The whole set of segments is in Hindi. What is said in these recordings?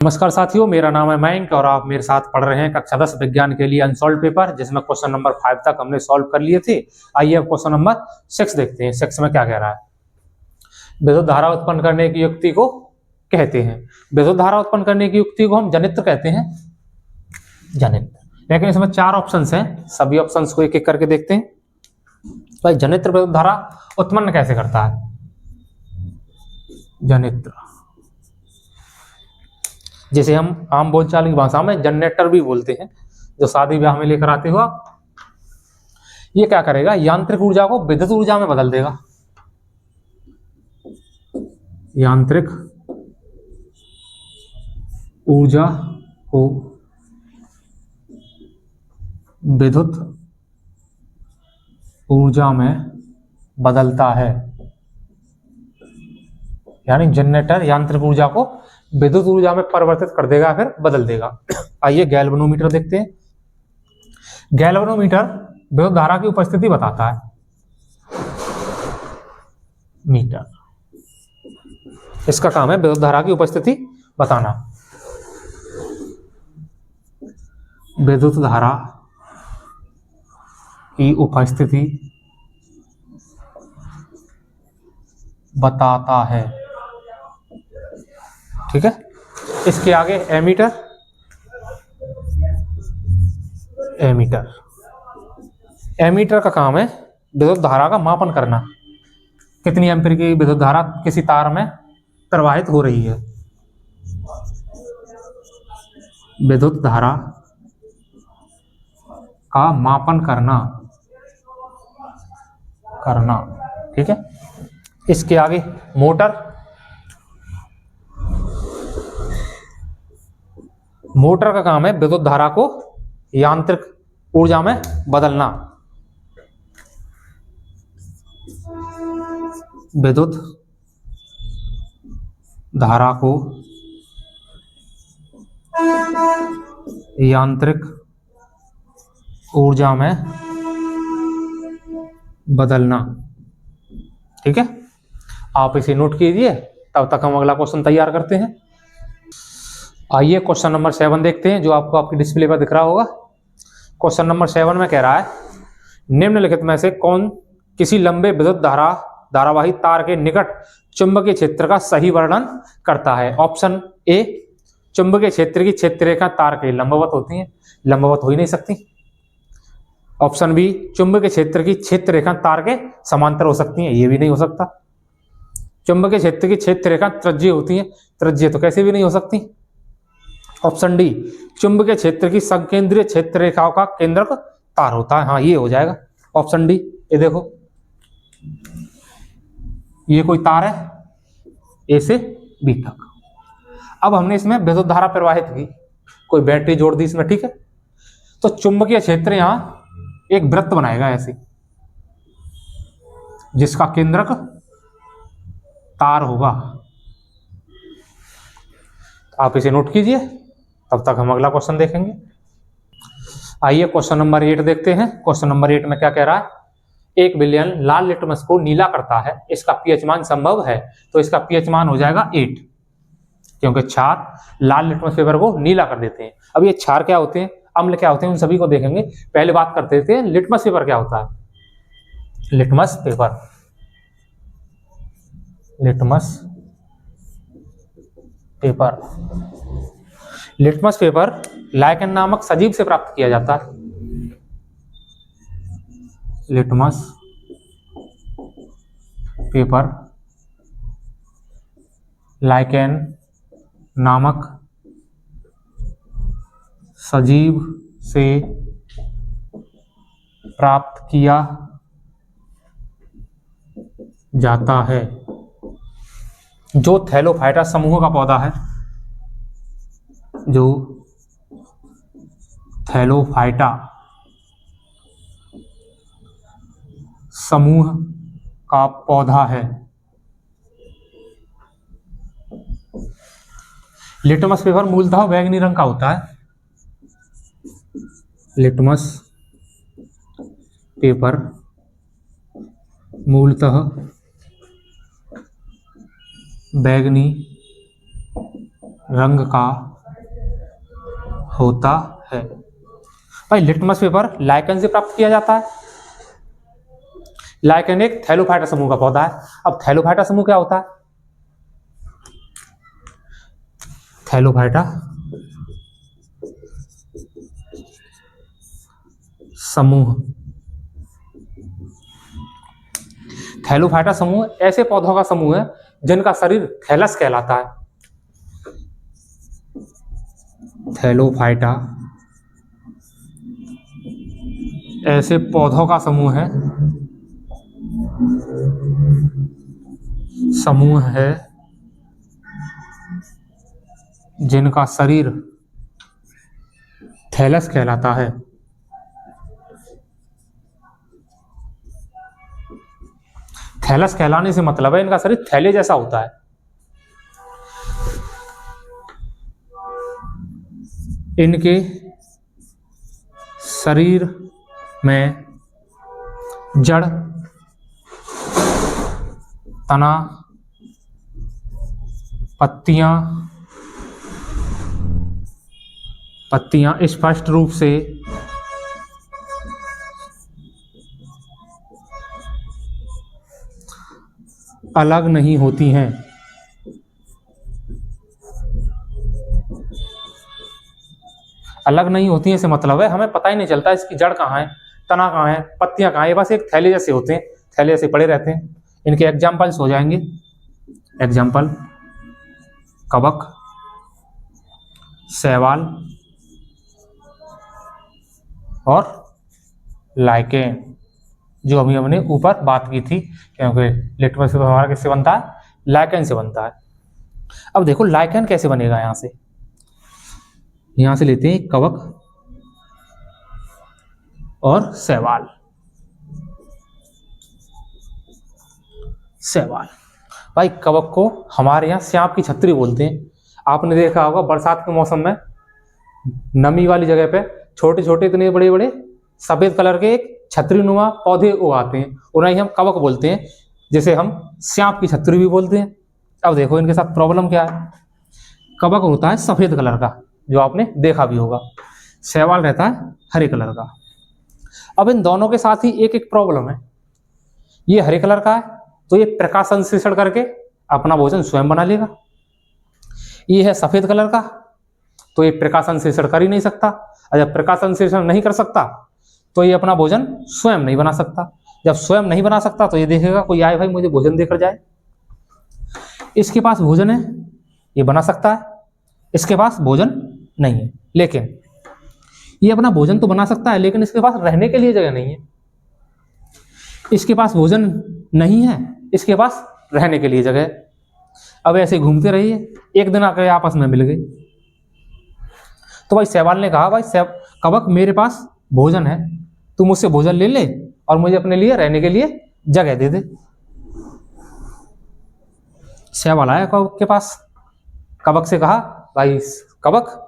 नमस्कार साथियों, मेरा नाम है मयंक और आप मेरे साथ पढ़ रहे हैं कक्षा 10 विज्ञान के लिए अनसॉल्व पेपर, जिसमें क्वेश्चन नंबर 5 तक हमने सॉल्व कर लिए थे। आइए अब क्वेश्चन नंबर 6 देखते हैं। 6 में क्या कह रहा है। विद्युत धारा उत्पन्न करने की युक्ति को कहते हैं। विद्युत धारा उत्पन्न करने की युक्ति को हम जनित्र कहते हैं, जनित्र। लेकिन इसमें 4 ऑप्शन हैं, सभी ऑप्शन को एक एक करके देखते हैं। भाई जनित्र विद्युत धारा उत्पन्न कैसे करता है। जनित्र जिसे हम आम बोलचाल की भाषा में जनरेटर भी बोलते हैं, जो शादी ब्याह में लेकर आते हो आप। ये क्या करेगा, यांत्रिक ऊर्जा को विद्युत ऊर्जा में बदल देगा। यांत्रिक ऊर्जा को विद्युत ऊर्जा में बदलता है, यानी जनरेटर यांत्रिक ऊर्जा को विद्युत ऊर्जा में परिवर्तित कर देगा, फिर बदल देगा। आइए गैल्वेनोमीटर देखते हैं। गैल्वेनोमीटर विद्युत धारा की उपस्थिति बताता है। मीटर, इसका काम है विद्युत धारा की उपस्थिति बताना। विद्युत धारा की उपस्थिति बताता है, ठीक है। इसके आगे एमीटर। एमीटर एमीटर का काम है विद्युत धारा का मापन करना। कितनी एम्पीयर की विद्युत धारा किसी तार में प्रवाहित हो रही है। विद्युत धारा का मापन करना, ठीक है। इसके आगे मोटर। मोटर का काम है विद्युत धारा को यांत्रिक ऊर्जा में बदलना। विद्युत धारा को यांत्रिक ऊर्जा में बदलना, ठीक है। आप इसे नोट कीजिए, तब तक हम अगला क्वेश्चन तैयार करते हैं। आइए क्वेश्चन नंबर 7 देखते हैं, जो आपको आपकी डिस्प्ले पर दिख रहा होगा। क्वेश्चन नंबर 7 में कह रहा है, निम्नलिखित में से कौन किसी लंबे विद्युत धारावाही तार के निकट चुंबकीय क्षेत्र का सही वर्णन करता है। ऑप्शन ए, चुंबकीय क्षेत्र की क्षेत्र रेखा तार के लंबवत होती है। लंबवत हो ही नहीं सकती। ऑप्शन बी, चुंबकीय क्षेत्र की क्षेत्र रेखा तार के समांतर हो सकती है। ये भी नहीं हो सकता। चुंबकीय क्षेत्र की क्षेत्र रेखा त्रिज्यीय होती है। त्रिज्यीय तो कैसे भी नहीं हो सकती। ऑप्शन डी, चुंबकीय क्षेत्र की संकेंद्रीय क्षेत्र रेखाओं का केंद्रक तार होता है। हाँ, ये हो जाएगा ऑप्शन डी। ये देखो, ये कोई तार है ए से बी तक। अब हमने इसमें विद्युत धारा प्रवाहित की, कोई बैटरी जोड़ दी इसमें, ठीक है। तो चुंबकीय क्षेत्र यहां एक वृत्त बनाएगा ऐसे, जिसका केंद्रक तार होगा। आप इसे नोट कीजिए, तब तक हम अगला क्वेश्चन देखेंगे। आइए क्वेश्चन नंबर 8 देखते हैं। क्वेश्चन नंबर 8 में क्या कह रहा है, 1 बिलियन लाल लिटमस को नीला करता है, इसका पीएच मान संभव है। तो इसका पीएच मान हो जाएगा 8, क्योंकि क्षार लाल लिटमस पेपर को नीला कर देते हैं। अब ये क्षार क्या होते हैं, अम्ल क्या होते हैं, उन सभी को देखेंगे। पहले बात करते थे लिटमस पेपर क्या होता है। Litmus paper, litmus paper litmus paper lichen नामक सजीव से प्राप्त किया जाता है। लिटमस पेपर लाइकेन नामक सजीव से प्राप्त किया जाता है, जो थैलोफाइटा समूह का पौधा है। जो थैलोफाइटा समूह का पौधा है। लिटमस पेपर मूलतः बैंगनी रंग का होता है। लिटमस पेपर मूलतः बैंगनी रंग का होता है। भाई लिटमस पेपर लाइकेन से प्राप्त किया जाता है। लाइकेन एक थैलोफाइटा समूह का पौधा है। अब थैलोफाइटा समूह क्या होता है? थैलोफाइटा समूह, थैलोफाइटा समूह ऐसे पौधों का समूह है जिनका शरीर थैलस कहलाता है। थैलोफाइटा ऐसे पौधों का समूह है जिनका शरीर थैलस कहलाता है। थैलस कहलाने से मतलब है इनका शरीर थैले जैसा होता है। इनके शरीर में जड़, तना, पत्तियां स्पष्ट रूप से अलग नहीं होती हैं। अलग नहीं होती हैं से मतलब है हमें पता ही नहीं चलता इसकी जड़ कहाँ है, तना कहाँ है, पत्तियां कहाँ है, बस एक थैले जैसे होते हैं, थैले जैसे पड़े रहते हैं। इनके एग्जाम्पल्स हो जाएंगे, एग्जाम्पल कवक, शैवाल और लाइकेन, जो अभी हमने ऊपर बात की थी, क्योंकि लिटमस पेपर हमारा किससे बनता है? लाइकेन से बनता है। अब देखो लाइकेन कैसे बनेगा। यहां से लेते हैं कवक और शैवाल। शैवाल भाई कवक को हमारे यहाँ सांप की छतरी बोलते हैं। आपने देखा होगा बरसात के मौसम में नमी वाली जगह पे छोटे छोटे इतने बड़े बड़े सफेद कलर के एक छतरी नुमा पौधे उगाते हैं, उन्हें हम कवक बोलते हैं, जिसे हम सांप की छतरी भी बोलते हैं। अब देखो इनके साथ प्रॉब्लम क्या है। कवक होता है सफेद कलर का, जो आपने देखा भी होगा। शैवाल रहता है हरे कलर का। अब इन दोनों के साथ ही एक एक प्रॉब्लम है। ये हरे कलर का है तो ये प्रकाश संश्लेषण करके अपना भोजन स्वयं बना लेगा। ये है सफेद कलर का तो ये प्रकाश संश्लेषण कर ही नहीं सकता, और जब प्रकाश संश्लेषण नहीं कर सकता तो ये अपना भोजन स्वयं नहीं बना सकता। जब स्वयं नहीं बना सकता तो ये देखेगा कोई आए भाई मुझे भोजन देकर जाए। इसके पास भोजन है, ये बना सकता है, इसके पास भोजन नहीं है। लेकिन ये अपना भोजन तो बना सकता है, लेकिन इसके पास रहने के लिए जगह नहीं है। इसके पास भोजन नहीं है, इसके पास रहने के लिए जगह है। अब ऐसे घूमते रहिए, एक दिन आकर आपस में मिल गए। तो भाई शैवाल ने कहा भाई कवक मेरे पास भोजन है, तू मुझसे भोजन ले ले और मुझे अपने लिए रहने के लिए जगह दे दे। शैवाल आया कवक के पास, कवक से कहा भाई कवक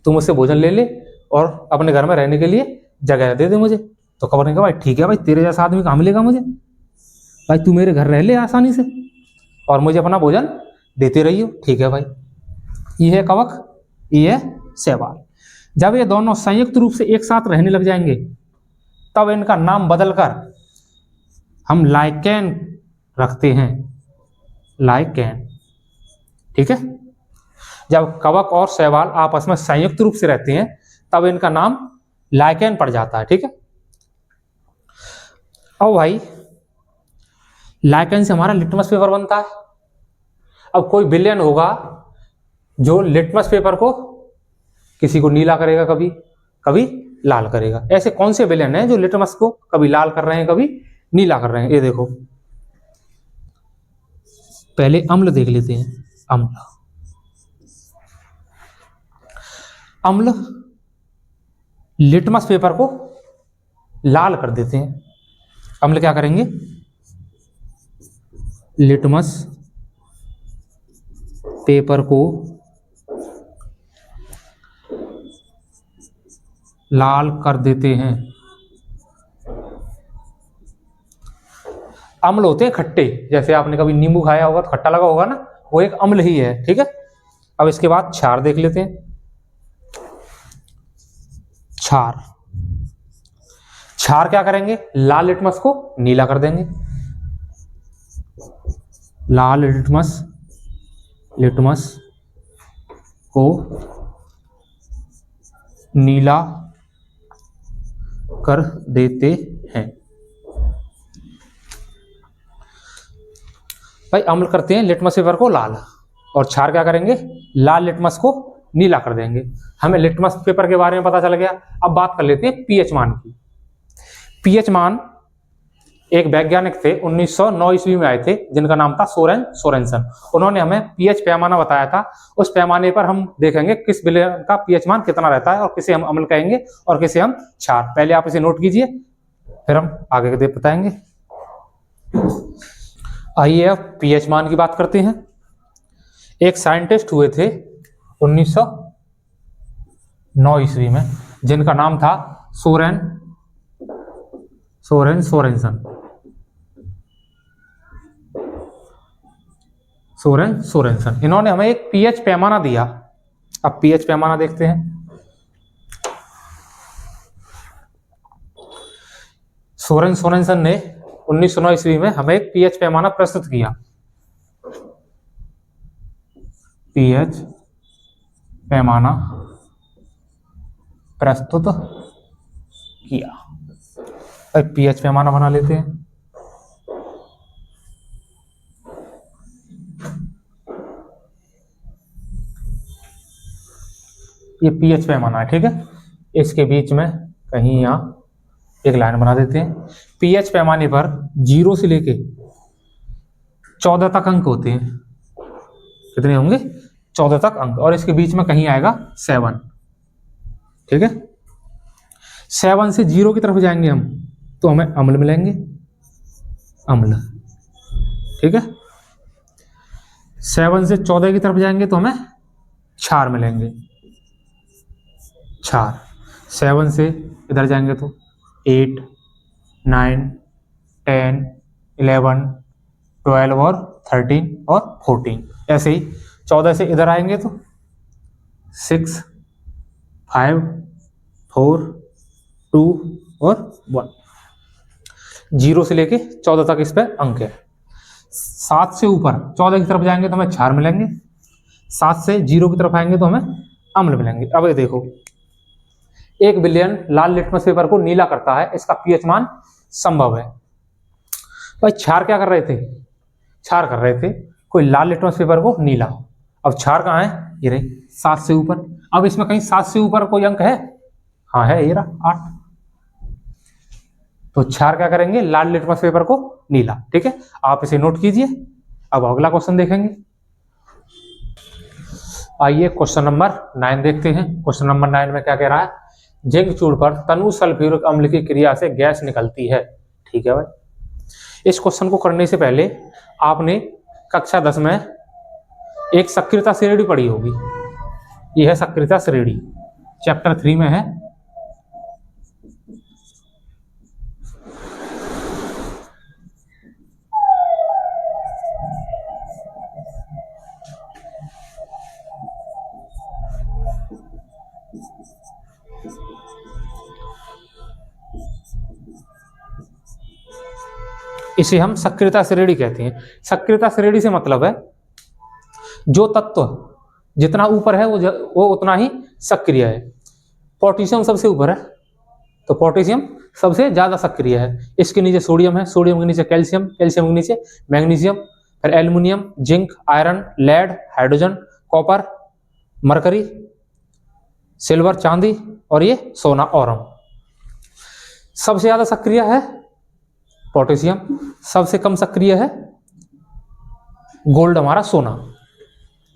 तू मुझसे भोजन ले ले और अपने घर में रहने के लिए जगह दे दे मुझे। तो कवक ने कहा भाई ठीक है भाई, तेरे जैसा आदमी कहाँ मिलेगा मुझे, भाई तू मेरे घर रह ले आसानी से और मुझे अपना भोजन देते रहियो। ठीक है भाई। ये है कवक, ये है शैवाल। जब ये दोनों संयुक्त रूप से एक साथ रहने लग जाएंगे तब इनका नाम बदलकर हम लाइकेन रखते हैं। लाइकेन, ठीक है। जब कवक और शैवाल आपस में संयुक्त रूप से रहते हैं तब इनका नाम लाइकेन पड़ जाता है, ठीक है। अब भाई लाइकेन से हमारा लिटमस पेपर बनता है। अब कोई विलेन होगा जो लिटमस पेपर को किसी को नीला करेगा, कभी कभी लाल करेगा। ऐसे कौन से विलेन हैं जो लिटमस को कभी लाल कर रहे हैं कभी नीला कर रहे हैं? ये देखो, पहले अम्ल देख लेते हैं। अम्ल लिटमस पेपर को लाल कर देते हैं। अम्ल क्या करेंगे? लिटमस पेपर को लाल कर देते हैं। अम्ल होते हैं खट्टे, जैसे आपने कभी नींबू खाया होगा तो खट्टा लगा होगा ना, वो एक अम्ल ही है, ठीक है। अब इसके बाद क्षार देख लेते हैं। क्षार, क्षार क्या करेंगे, लाल लिटमस को नीला कर देंगे। लाल लिटमस को नीला कर देते हैं। भाई अम्ल करते हैं लिटमस पेपर को लाल, और क्षार क्या करेंगे, लाल लिटमस को नीला कर देंगे। हमें लिटमस पेपर के बारे में पता चल गया। अब बात कर लेते हैं पीएच मान की। पीएच मान एक वैज्ञानिक थे, 1909 ईस्वी में आए थे, जिनका नाम था सोरेन सोरेनसन। उन्होंने हमें पीएच पैमाना बताया था। उस पैमाने पर हम देखेंगे किस विलयन का पीएच मान कितना रहता है और किसे हम अम्ल कहेंगे और किसे हम क्षार। पहले आप इसे नोट कीजिए, फिर हम आगे के बताएंगे। आइए अब पीएच मान की बात करते हैं। एक साइंटिस्ट हुए थे 1909 ईस्वी में, जिनका नाम था सोरेन सोरेनसन। इन्होंने हमें एक पीएच पैमाना दिया। अब पीएच पैमाना देखते हैं। सोरेनसन ने 1909 ईस्वी में हमें एक पीएच पैमाना प्रस्तुत किया। पीएच पैमाना प्रस्तुत किया। अब पीएच पैमाना बना लेते हैं। ये पीएच पैमाना है, ठीक है। इसके बीच में कहीं यहां एक लाइन बना देते हैं। पीएच पैमाने पर 0 से लेके 14 तक अंक होते हैं। कितने होंगे, 14 तक अंक, और इसके बीच में कहीं आएगा 7, ठीक है। 7 से 0 की तरफ जाएंगे हम तो हमें अम्ल मिलेंगे, अम्ल, ठीक है। 7 से 14 की तरफ जाएंगे तो हमें क्षार मिलेंगे, क्षार। 7 से इधर जाएंगे तो 8, 9, 10, 11, 12 और 13 और 14। ऐसे ही 14 से इधर आएंगे तो 6, 5, 4, 2 और 1। 0 से लेके 14 तक इस पे अंक है। 7 से ऊपर 14 की तरफ जाएंगे तो हमें क्षार मिलेंगे, 7 से 0 की तरफ आएंगे तो हमें अम्ल मिलेंगे। अब ये देखो, एक विलयन लाल लिटमस पेपर को नीला करता है, इसका पीएच मान संभव है। भाई क्षार क्या कर रहे थे, क्षार कर रहे थे कोई लाल लिटमस पेपर को नीला। अब क्षार कहाँ है, ये रही 7 से ऊपर। अब इसमें कहीं 7 से ऊपर कोई अंक है, हाँ है, ये रहा 8। तो क्षार क्या करेंगे, लाल लिटमस पेपर को नीला, ठीक है। आप इसे नोट कीजिए। अब अगला क्वेश्चन देखेंगे। आइए क्वेश्चन नंबर 9 देखते हैं। क्वेश्चन नंबर 9 में क्या कह रहा है, जिंक चूड़ पर तनु सल्फ्यूरिक अम्ल की क्रिया से गैस निकलती है, ठीक है भाई। इस क्वेश्चन को करने से पहले आपने कक्षा 10 में एक सक्रियता श्रेणी पढ़ी होगी। यह है सक्रियता श्रेणी, चैप्टर 3 में है। इसे हम सक्रियता श्रेणी कहते हैं। सक्रियता श्रेणी से मतलब है जो तत्व जितना ऊपर है वो उतना ही सक्रिय है। पोटेशियम सबसे ऊपर है तो पोटेशियम सबसे ज्यादा सक्रिय है। इसके नीचे सोडियम है, सोडियम के नीचे कैल्शियम, कैल्शियम के नीचे मैग्नीशियम, फिर aluminium, zinc, iron, lead, hydrogen, copper, mercury, silver, चांदी, और ये सोना, औरम। सबसे ज्यादा सक्रिय है पोटेशियम, सबसे कम सक्रिय है गोल्ड, हमारा सोना।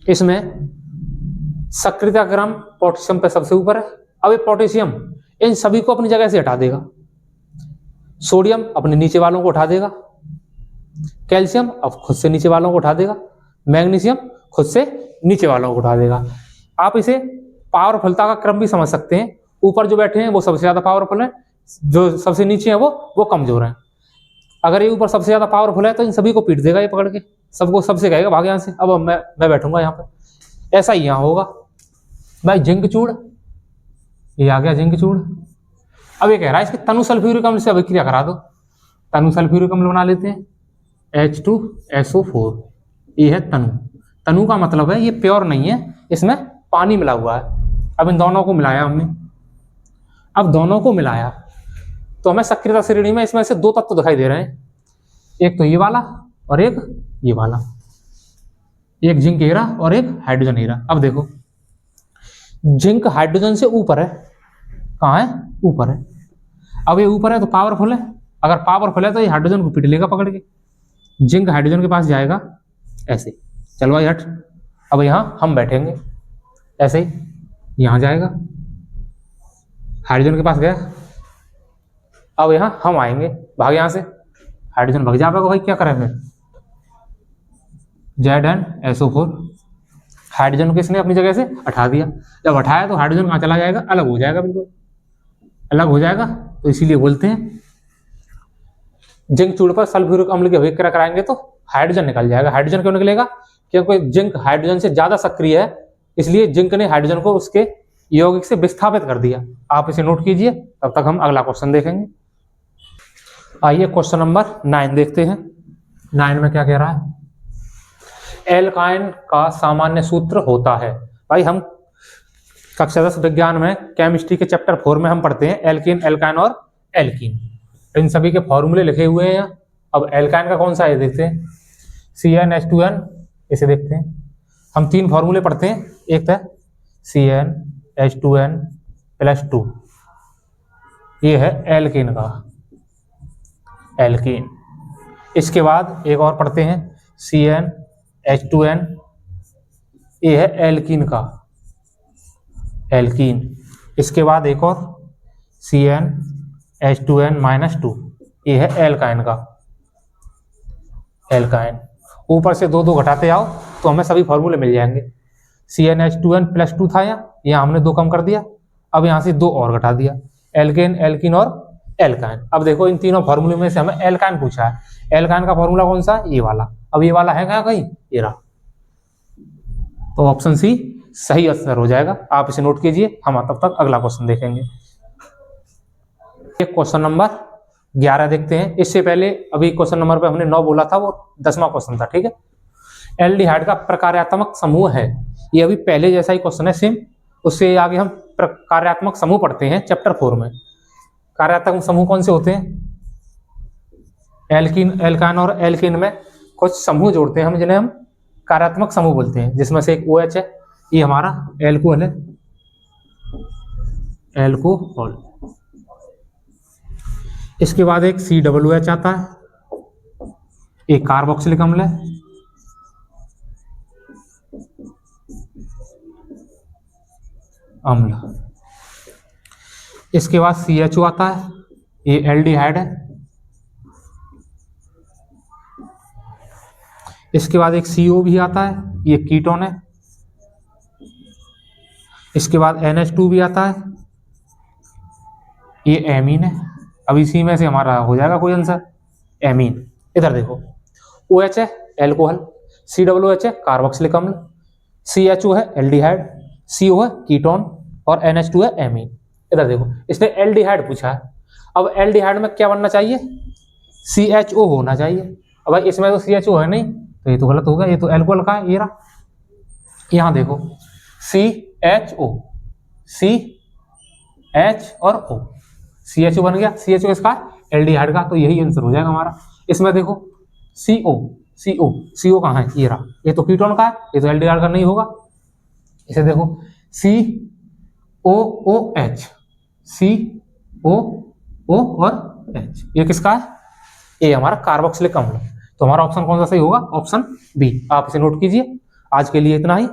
इसमें सक्रियता क्रम पोटेशियम पे सबसे ऊपर है। अब ये पोटेशियम इन सभी को अपनी जगह से हटा देगा। सोडियम अपने नीचे वालों को उठा देगा, कैल्शियम अब खुद से नीचे वालों को उठा देगा, मैग्नीशियम खुद से नीचे वालों को उठा देगा। आप इसे पावरफुलता का क्रम भी समझ सकते हैं। ऊपर जो बैठे हैं वो सबसे ज्यादा पावरफुल है, जो सबसे नीचे है वो कमजोर है। अगर ये ऊपर सबसे ज्यादा पावरफुल है तो इन सभी को पीट देगा ये पकड़ के, सबको सबसे कहेगा भाग यहाँ से, अब मैं बैठूंगा यहाँ पर। ऐसा ही यहाँ होगा भाई, जिंक चूड़, ये आ गया जिंक चूड़। अब ये कह रहा है इसके तनु सल्फ्यूरिक अम्ल से अभिक्रिया करा दो, तनु सल्फ्यूरिक अम्ल बना लेते हैं, H2SO4, ये है तनु। तनु का मतलब है ये प्योर नहीं है, इसमें पानी मिला हुआ है। अब इन दोनों को मिलाया हमने, अब दोनों को मिलाया तो हमें सक्रियता श्रेणी में इसमें से दो तत्व दिखाई दे रहे हैं, एक तो ये वाला और एक ये वाला, एक जिंक हीरा और एक हाइड्रोजन हीरा। अब देखो जिंक हाइड्रोजन से ऊपर है, कहाँ है, ऊपर है। अब ये ऊपर है तो पावरफुल है, अगर पावरफुल है तो ये हाइड्रोजन को पीट लेगा पकड़ के, जिंक हाइड्रोजन के पास जाएगा ऐसे, चलो भाई हट। अब यहाँ हम बैठेंगे ऐसे ही, यहाँ जाएगा, हाइड्रोजन के पास गया। अब यहाँ हम आएंगे, भाग यहाँ से, हाइड्रोजन भाग जाएगा भाई, क्या करें फिर, ZnSO4, हाइड्रोजन को इसने अपनी जगह से हटा दिया। जब हटाया तो हाइड्रोजन कहाँ चला जाएगा, अलग हो जाएगा, बिल्कुल अलग हो जाएगा। तो इसीलिए बोलते हैं जिंक चूड़ पर सल्फ्यूरिक अम्ल की अभिक्रिया कराएंगे तो हाइड्रोजन निकल जाएगा। हाइड्रोजन क्यों निकलेगा, क्योंकि जिंक हाइड्रोजन से ज्यादा सक्रिय है, इसलिए जिंक ने हाइड्रोजन को उसके यौगिक से विस्थापित कर दिया। आप इसे नोट कीजिए, तब तक हम अगला क्वेश्चन देखेंगे। आइए क्वेश्चन नंबर 9 देखते हैं। 9 में क्या कह रहा है, एल्काइन का सामान्य सूत्र होता है। भाई हम कक्षा 10 विज्ञान में केमिस्ट्री के चैप्टर 4 में हम पढ़ते हैं एल्कीन, एल्काइन और एल्कीन, इन सभी के फॉर्मूले लिखे हुए हैं। अब एल्काइन का कौन सा है देखते हैं, CnH2n, इसे देखते हैं। हम 3 फॉर्मूले पढ़ते हैं, एक था CnH2n+2, ये है एल्कीन का, एल्कीन। इसके बाद एक और पढ़ते हैं CnH2n, ये है एल्कीन का, एल्कीन। इसके बाद एक और CnH2n-2, ये है एल्काइन का, एल्काइन। ऊपर से 2 घटाते आओ तो हमें सभी फॉर्मूले मिल जाएंगे। CnH2n+2 था यहाँ हमने 2 कम कर दिया, अब यहाँ से 2 और घटा दिया, एल्केन, एल्कीन और एल्काइन। अब देखो इन तीनों फॉर्मूले में से हमें एल्काइन पूछा है, एल्काइन का फॉर्मूला कौन सा है, ये वाला। अब ये वाला है कहाँ, कहीं ये रहा, तो ऑप्शन सी सही आंसर हो जाएगा। आप इसे नोट कीजिए, हम तब तक अगला क्वेश्चन देखेंगे। क्वेश्चन नंबर 11 देखते हैं। इससे पहले अभी क्वेश्चन नंबर पे हमने 9 बोला था, वो 10वां क्वेश्चन था, ठीक है। एल्डिहाइड का प्रकार्यात्मक समूह है, ये अभी पहले जैसा ही क्वेश्चन है सेम, उससे आगे हम प्रकार्यात्मक समूह पढ़ते हैं चैप्टर 4 में। कार्यात्मक समूह कौन से होते हैं, एल्कीन, एल्काइन और एल्कीन में कुछ समूह जोड़ते हैं हम, जिन्हें हम कार्यात्मक समूह बोलते हैं, जिसमें से एक OH है, ये हमारा एल्कोहल है, एल्कोहल। इसके बाद एक COOH आता है, एक कार्बोक्सिलिक अम्ल है, अम्ल। इसके बाद CHO आता है, ये एल्डिहाइड है। इसके बाद एक CO भी आता है, ये कीटोन है। इसके बाद NH2 भी आता है, ये एमीन है। अब इसी में से हमारा हो जाएगा कोई आंसर, एमीन। इधर देखो, OH है एल्कोहल, COOH है कार्बोक्सिलिक अम्ल, CHO है एल्डिहाइड, CO है कीटोन और NH2 है एमीन। इधर देखो, इसने एल्डिहाइड पूछा है। अब एल्डिहाइड में क्या बनना चाहिए, CHO होना चाहिए। अब भाई इसमें तो CHO है नहीं, तो ये तो गलत होगा, ये तो एल्कोहल का है, ये रहा। यहाँ देखो CHO, CH और O, CHO बन गया, CHO इसका एल्डिहाइड का, तो यही आंसर हो जाएगा हमारा। इसमें देखो CO कहाँ है, ये रहा, ये तो कीटोन का है, ये तो एल्डिहाइड का नहीं होगा। इसे देखो COOH, COO और H, ये किसका है, ये हमारा कार्बोक्सिलिक अम्ल। तो हमारा ऑप्शन कौन सा सही होगा, ऑप्शन बी। आप इसे नोट कीजिए। आज के लिए इतना ही।